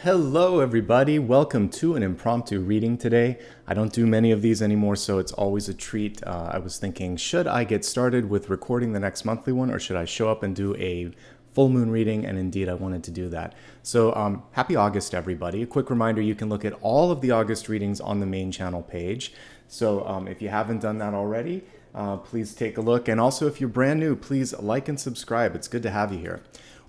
Hello everybody, welcome to an impromptu reading today. I don't do many of these anymore, so it's always a treat. I was thinking, should I get started with recording the next monthly one, or should I show up and do a full moon reading? And indeed, I wanted to do that. So happy August, everybody. A quick reminder, you can look at all of the August readings on the main channel page. So if you haven't done that already, please take a look. And also, if you're brand new, please like and subscribe. It's good to have you here.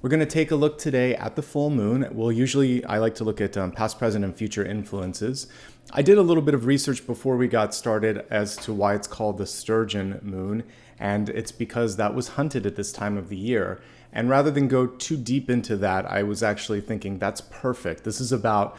We're going to take a look today at the full moon. I like to look at past, present, and future influences. I did a little bit of research before we got started as to why it's called the Sturgeon moon, and it's because that was hunted at this time of the year. And rather than go too deep into that, I was actually thinking that's perfect. This is about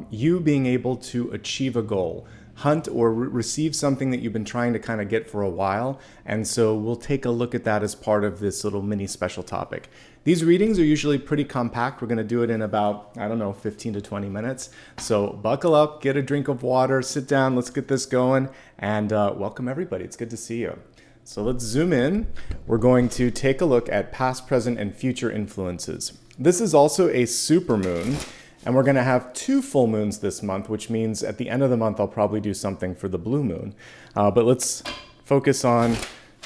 you being able to achieve a goal, hunt or receive something that you've been trying to kind of get for a while. And so we'll take a look at that as part of this little mini special topic. These readings are usually pretty compact. We're going to do it in about, 15 to 20 minutes. So buckle up, get a drink of water, sit down, let's get this going, and welcome everybody. It's good to see you. So let's zoom in. We're going to take a look at past, present, and future influences. This is also a supermoon, and we're going to have 2 full moons this month, which means at the end of the month, I'll probably do something for the blue moon. But let's focus on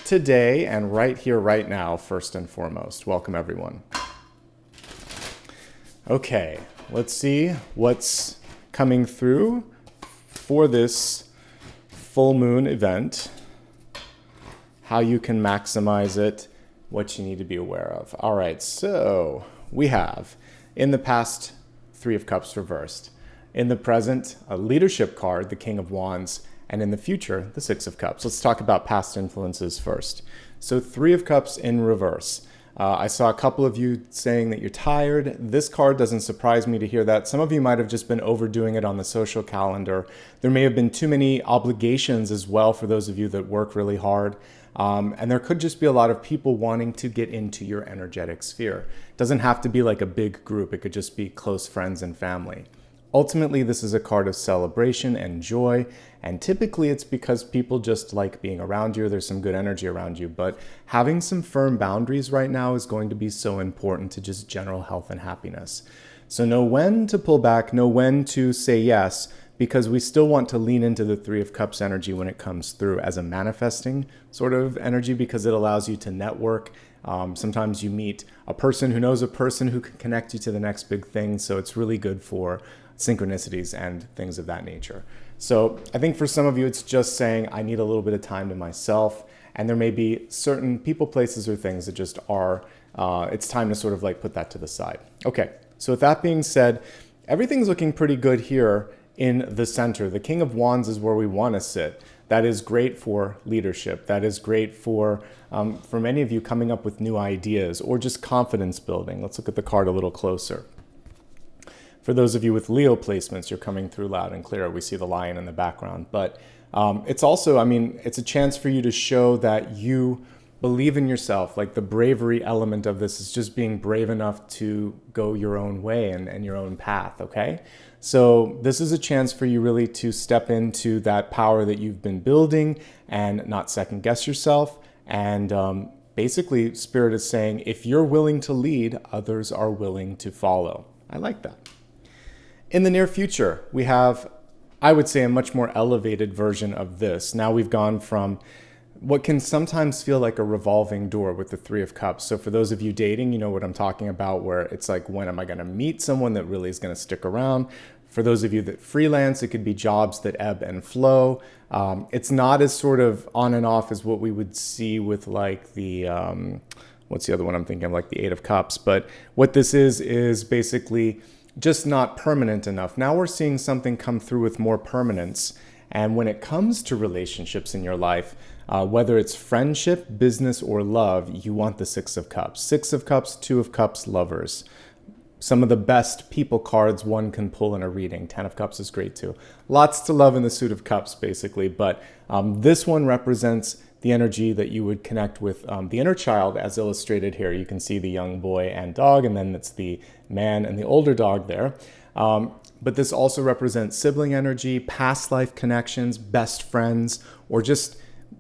today and right here, right now, first and foremost. Welcome, everyone. Okay, let's see what's coming through for this full moon event, how you can maximize it, what you need to be aware of. All right, so we have in the past 3 of Cups reversed, in the present a leadership card, the King of Wands, and in the future, the 6 of Cups. Let's talk about past influences first. So 3 of Cups in reverse. I saw a couple of you saying that you're tired. This card doesn't surprise me to hear that. Some of you might have just been overdoing it on the social calendar. There may have been too many obligations as well for those of you that work really hard. And there could just be a lot of people wanting to get into your energetic sphere. It doesn't have to be like a big group. It could just be close friends and family. Ultimately, this is a card of celebration and joy, and typically it's because people just like being around you. There's some good energy around you, but having some firm boundaries right now is going to be so important to just general health and happiness. So know when to pull back, know when to say yes, because we still want to lean into the 3 of Cups energy when it comes through as a manifesting sort of energy, because it allows you to network. Sometimes you meet a person who knows a person who can connect you to the next big thing, so it's really good for synchronicities and things of that nature. So I think for some of you, it's just saying, I need a little bit of time to myself. And there may be certain people, places, or things that just are, it's time to sort of like put that to the side. Okay, so with that being said, everything's looking pretty good here in the center. The King of Wands is where we want to sit. That is great for leadership. That is great for many of you coming up with new ideas or just confidence building. Let's look at the card a little closer. For those of you with Leo placements, you're coming through loud and clear. We see the lion in the background. But it's also, it's a chance for you to show that you believe in yourself. Like the bravery element of this is just being brave enough to go your own way and your own path, okay? So this is a chance for you really to step into that power that you've been building and not second guess yourself. And basically, Spirit is saying, if you're willing to lead, others are willing to follow. I like that. In the near future, we have, I would say, a much more elevated version of this. Now we've gone from what can sometimes feel like a revolving door with the 3 of Cups. So for those of you dating, you know what I'm talking about, where it's like, when am I going to meet someone that really is going to stick around? For those of you that freelance, it could be jobs that ebb and flow. It's not as sort of on and off as what we would see with like the, what's the other one I'm thinking of, like the 8 of Cups. But what this is basically just not permanent enough. Now we're seeing something come through with more permanence. And when it comes to relationships in your life, whether it's friendship, business, or love, you want the 6 of Cups. 6 of Cups, 2 of Cups, lovers. Some of the best people cards one can pull in a reading. 10 of Cups is great too. Lots to love in the suit of Cups, basically. But this one represents the energy that you would connect with the inner child, as illustrated here. You can see the young boy and dog, and then it's the man and the older dog there. But this also represents sibling energy, past life connections, best friends, or just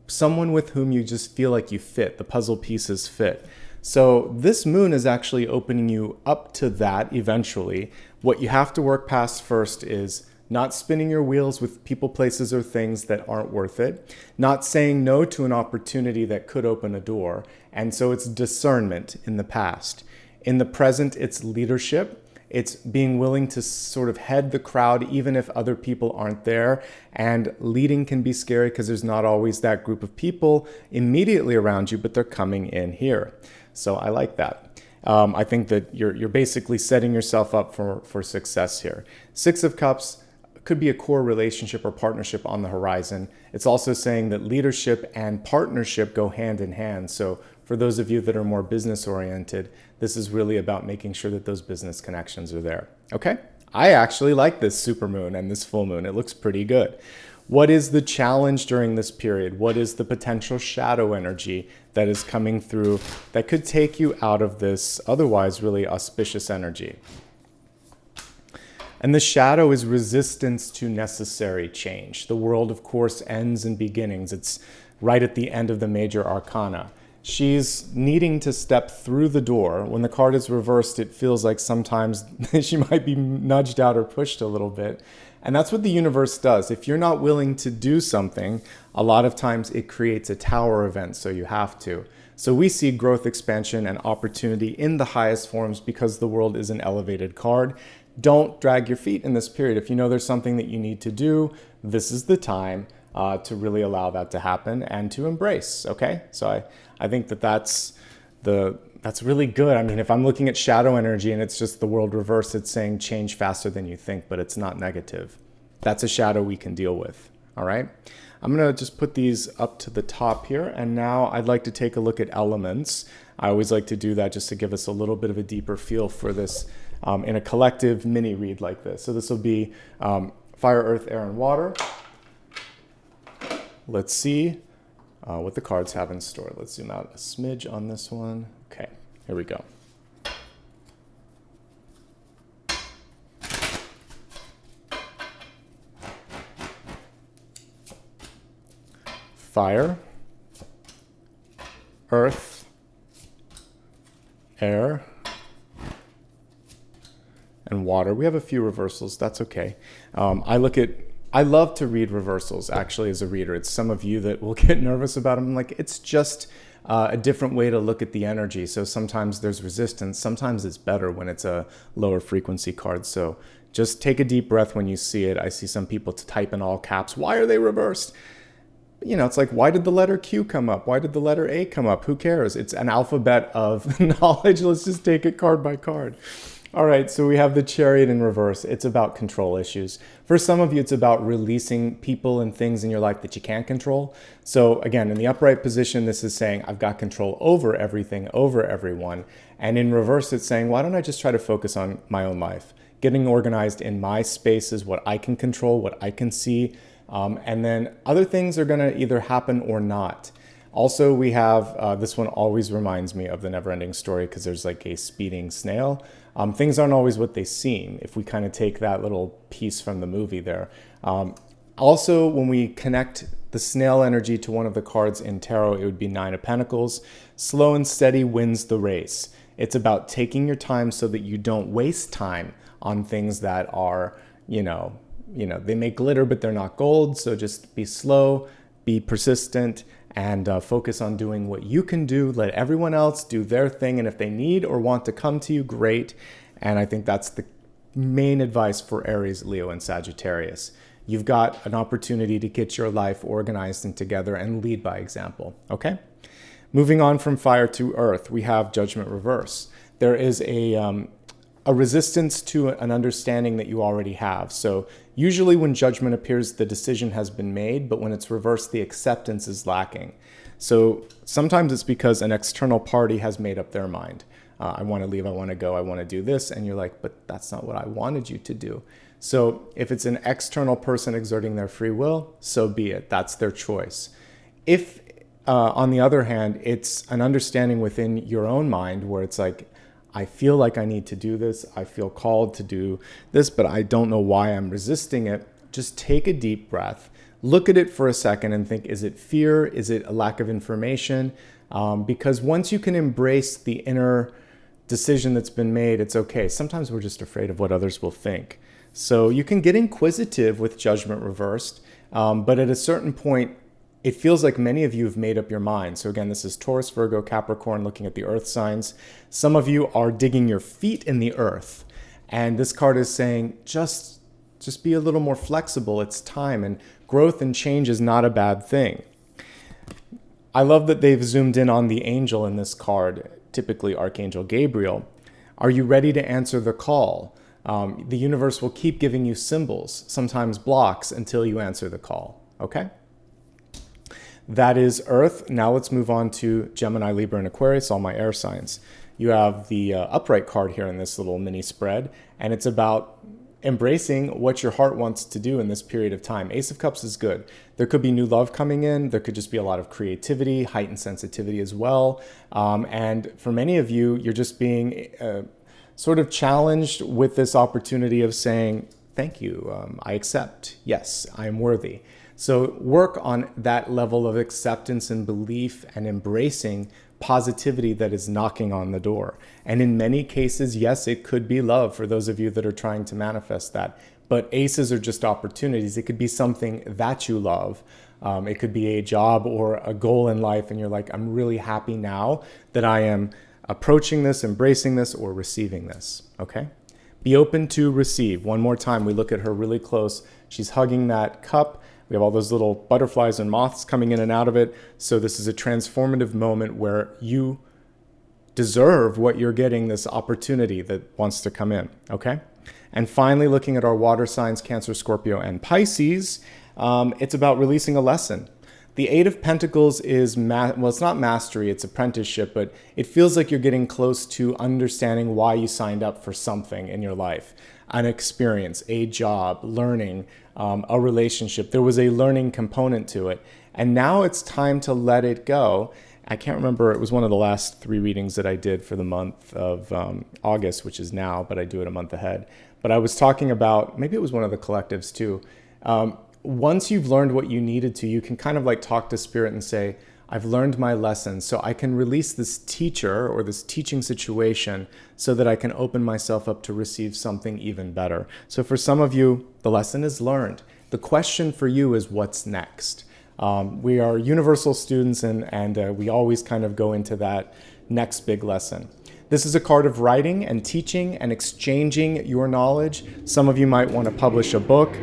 someone with whom you just feel like you fit, the puzzle pieces fit. So this moon is actually opening you up to that eventually, What you have to work past first is not spinning your wheels with people, places, or things that aren't worth it, not saying no to an opportunity that could open a door. And so it's discernment in the past. In the present, it's leadership. It's being willing to sort of head the crowd even if other people aren't there. And leading can be scary because there's not always that group of people immediately around you, but they're coming in here. So I like that. I think that you're basically setting yourself up for success here. Six of Cups could be a core relationship or partnership on the horizon. It's also saying that leadership and partnership go hand in hand. So for those of you that are more business oriented, this is really about making sure that those business connections are there. Okay? I actually like this supermoon and this full moon. It looks pretty good. What is the challenge during this period? What is the potential shadow energy that is coming through that could take you out of this otherwise really auspicious energy? And the shadow is resistance to necessary change. The world, of course, ends and beginnings. It's right at the end of the major arcana. She's needing to step through the door. When the card is reversed, it feels like sometimes she might be nudged out or pushed a little bit. And that's what the universe does. If you're not willing to do something, a lot of times it creates a tower event, so you have to. So we see growth, expansion, and opportunity in the highest forms because the world is an elevated card. Don't drag your feet in this period. If you know there's something that you need to do, this is the time to really allow that to happen and to embrace, okay? So I think that's really good. I mean, if I'm looking at shadow energy and it's just the world reverse, it's saying change faster than you think, but it's not negative. That's a shadow we can deal with, all right? I'm gonna just put these up to the top here, and now I'd like to take a look at elements. I always like to do that just to give us a little bit of a deeper feel for this in a collective mini read like this. So this will be fire, earth, air, and water. Let's see what the cards have in store. Let's zoom out a smidge on this one. Okay, here we go. Fire, earth, air, and water. We have a few reversals. That's okay. I love to read reversals actually as a reader. It's some of you that will get nervous about them. Like, it's just a different way to look at the energy. So sometimes there's resistance. Sometimes it's better when it's a lower frequency card. So just take a deep breath when you see it. I see some people type in all caps, why are they reversed? You know, it's like, why did the letter Q come up? Why did the letter A come up? Who cares? It's an alphabet of knowledge. Let's just take it card by card. All right, so we have the Chariot in reverse. It's about control issues. For some of you, it's about releasing people and things in your life that you can't control. So again, in the upright position, this is saying, I've got control over everything, over everyone. And in reverse, it's saying, why don't I just try to focus on my own life? Getting organized in my space is what I can control, what I can see. And then other things are gonna either happen or not. Also, we have, this one always reminds me of the Never-Ending Story because there's like a speeding snail. Things aren't always what they seem, if we kind of take that little piece from the movie there. Also, when we connect the snail energy to one of the cards in tarot, it would be Nine of Pentacles. Slow and steady wins the race. It's about taking your time so that you don't waste time on things that are, they may glitter, but they're not gold. So just be slow, be persistent, and focus on doing what you can do. Let everyone else do their thing. And if they need or want to come to you, great. And I think that's the main advice for Aries, Leo, and Sagittarius. You've got an opportunity to get your life organized and together and lead by example, okay? Moving on from fire to earth, we have Judgment reverse. There is a resistance to an understanding that you already have. So usually when judgment appears, the decision has been made, but when it's reversed, the acceptance is lacking. So sometimes it's because an external party has made up their mind. I want to leave, I want to go, I want to do this. And you're like, but that's not what I wanted you to do. So if it's an external person exerting their free will, so be it. That's their choice. If, on the other hand, it's an understanding within your own mind where it's like, I feel like I need to do this. I feel called to do this, but I don't know why I'm resisting it. Just take a deep breath. Look at it for a second and think, is it fear? Is it a lack of information? Because once you can embrace the inner decision that's been made, it's okay. Sometimes we're just afraid of what others will think. So you can get inquisitive with judgment reversed, but at a certain point, it feels like many of you have made up your mind. So again, this is Taurus, Virgo, Capricorn, looking at the earth signs. Some of you are digging your feet in the earth. And this card is saying, just be a little more flexible. It's time, and growth and change is not a bad thing. I love that they've zoomed in on the angel in this card, typically Archangel Gabriel. Are you ready to answer the call? The universe will keep giving you symbols, sometimes blocks, until you answer the call, okay? That is Earth. Now let's move on to Gemini, Libra, and Aquarius, all my air signs. You have the upright card here in this little mini spread, and it's about embracing what your heart wants to do in this period of time. Ace of Cups is good. There could be new love coming in. There could just be a lot of creativity, heightened sensitivity as well. And for many of you, you're just being sort of challenged with this opportunity of saying, thank you, I accept. Yes, I am worthy. So work on that level of acceptance and belief and embracing positivity that is knocking on the door. And in many cases, yes, it could be love for those of you that are trying to manifest that. But aces are just opportunities. It could be something that you love. It could be a job or a goal in life, and you're like, I'm really happy now that I am approaching this, embracing this, or receiving this, okay? Be open to receive. One more time, we look at her really close. She's hugging that cup. We have all those little butterflies and moths coming in and out of it. So this is a transformative moment where you deserve what you're getting, this opportunity that wants to come in, okay? And finally, looking at our water signs, Cancer, Scorpio, and Pisces, it's about releasing a lesson. The Eight of Pentacles is, well, it's not mastery, it's apprenticeship, but it feels like you're getting close to understanding why you signed up for something in your life. An experience, a job, learning, a relationship. There was a learning component to it. And now it's time to let it go. I can't remember, it was one of the last 3 readings that I did for the month of August, which is now, but I do it a month ahead. But I was talking about, maybe it was one of the collectives too. Once you've learned what you needed to, you can kind of like talk to spirit and say, I've learned my lesson, so I can release this teacher or this teaching situation so that I can open myself up to receive something even better. So for some of you, the lesson is learned. The question for you is what's next? We are universal students, and we always kind of go into that next big lesson. This is a card of writing and teaching and exchanging your knowledge. Some of you might want to publish a book.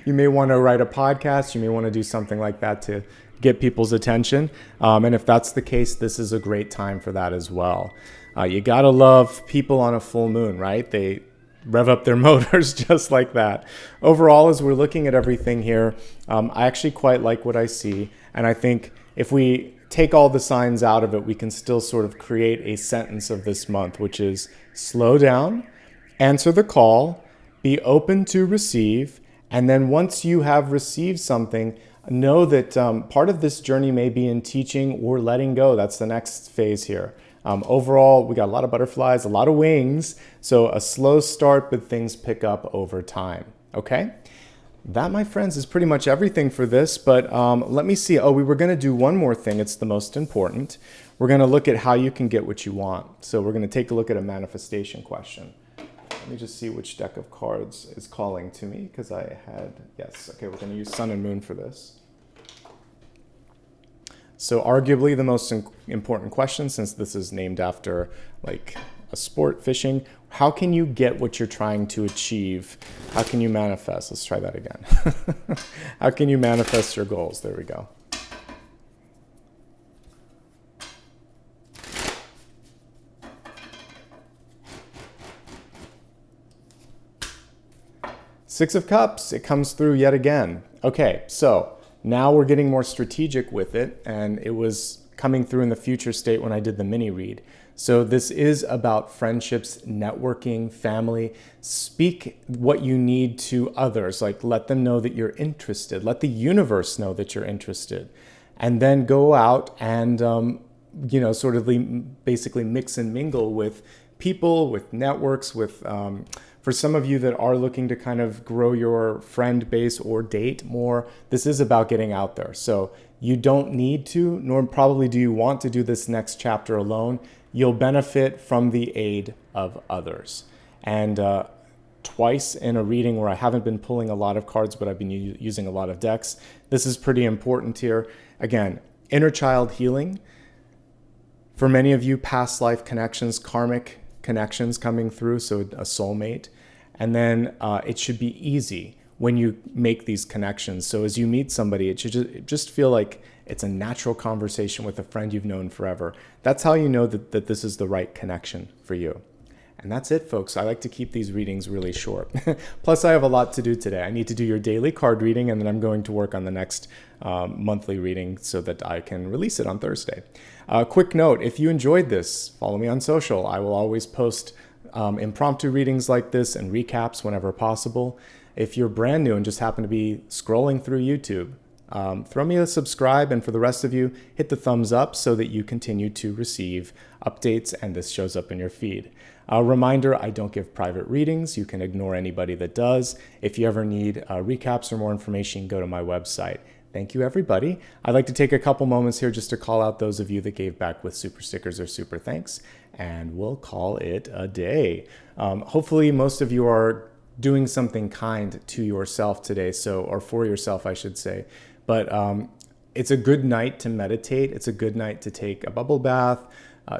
You may want to write a podcast. You may want to do something like that to get people's attention. And if that's the case, this is a great time for that as well. You got to love people on a full moon, right? They rev up their motors just like that. Overall, as we're looking at everything here, I actually quite like what I see. And I think if we take all the signs out of it, we can still sort of create a sentence of this month, which is slow down, answer the call, be open to receive, and then once you have received something, know that part of this journey may be in teaching or letting go. That's the next phase here. Overall, we got a lot of butterflies, a lot of wings, so a slow start, but things pick up over time, okay? That, my friends, is pretty much everything for this, but let me see. Oh, we were going to do one more thing. It's the most important. We're going to look at how you can get what you want. So we're going to take a look at a manifestation question. Let me just see which deck of cards is calling to me, because I had, yes, okay, we're going to use Sun and Moon for this. So arguably the most important question, since this is named after like a sport, fishing, how can you get what you're trying to achieve? How can you manifest? Let's try that again. How can you manifest your goals? There we go. Six of Cups, it comes through yet again. Okay, so now we're getting more strategic with it, and it was coming through in the future state when I did the mini read. So this is about friendships, networking, family. Speak what you need to others, like let them know that you're interested. Let the universe know that you're interested. And then go out and, sort of basically mix and mingle with people, with networks, with For some of you that are looking to kind of grow your friend base or date more, this is about getting out there. So you don't need to, nor probably do you want to do this next chapter alone. You'll benefit from the aid of others. And twice in a reading where I haven't been pulling a lot of cards, but I've been using a lot of decks, this is pretty important here. Again, inner child healing. For many of you, past life connections, karmic connections coming through, so a soulmate. And then it should be easy when you make these connections. So as you meet somebody, it should just feel like it's a natural conversation with a friend you've known forever. That's how you know that this is the right connection for you. And that's it, folks. I like to keep these readings really short. Plus, I have a lot to do today. I need to do your daily card reading, and then I'm going to work on the next monthly reading so that I can release it on Thursday. Quick note, if you enjoyed this, follow me on social. I will always post impromptu readings like this and recaps whenever possible. If you're brand new and just happen to be scrolling through YouTube, throw me a subscribe, and for the rest of you, hit the thumbs up so that you continue to receive updates and this shows up in your feed. A reminder, I don't give private readings. You can ignore anybody that does. If you ever need recaps or more information, go to my website. Thank you, everybody. I'd like to take a couple moments here just to call out those of you that gave back with super stickers or super thanks, and we'll call it a day. Hopefully, most of you are doing something kind to yourself today, or for yourself, I should say. But it's a good night to meditate. It's a good night to take a bubble bath,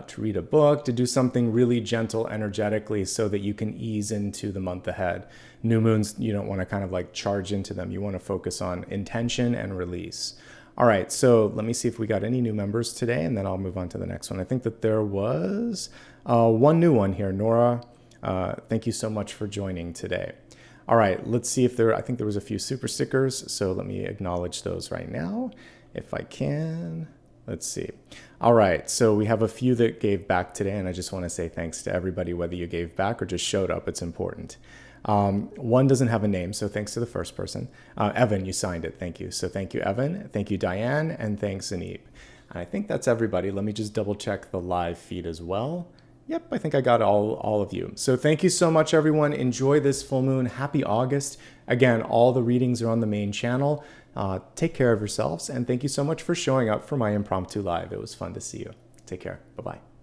to read a book, to do something really gentle energetically so that you can ease into the month ahead. New moons, you don't want to kind of like charge into them. You want to focus on intention and release. All right, so let me see if we got any new members today, and then I'll move on to the next one. I think that there was one new one here. Nora, thank you so much for joining today. All right, let's see if I think there was a few super stickers, so let me acknowledge those right now, if I can. Let's see. All right, so we have a few that gave back today, and I just want to say thanks to everybody, whether you gave back or just showed up. It's important. One doesn't have a name, so thanks to the first person. Evan, you signed it. Thank you. So thank you, Evan. Thank you, Diane, and thanks, Anib. And I think that's everybody. Let me just double check the live feed as well. Yep, I think I got all of you. So thank you so much, everyone. Enjoy this full moon. Happy August. Again, all the readings are on the main channel. Take care of yourselves, and thank you so much for showing up for my impromptu live. It was fun to see you. Take care. Bye-bye.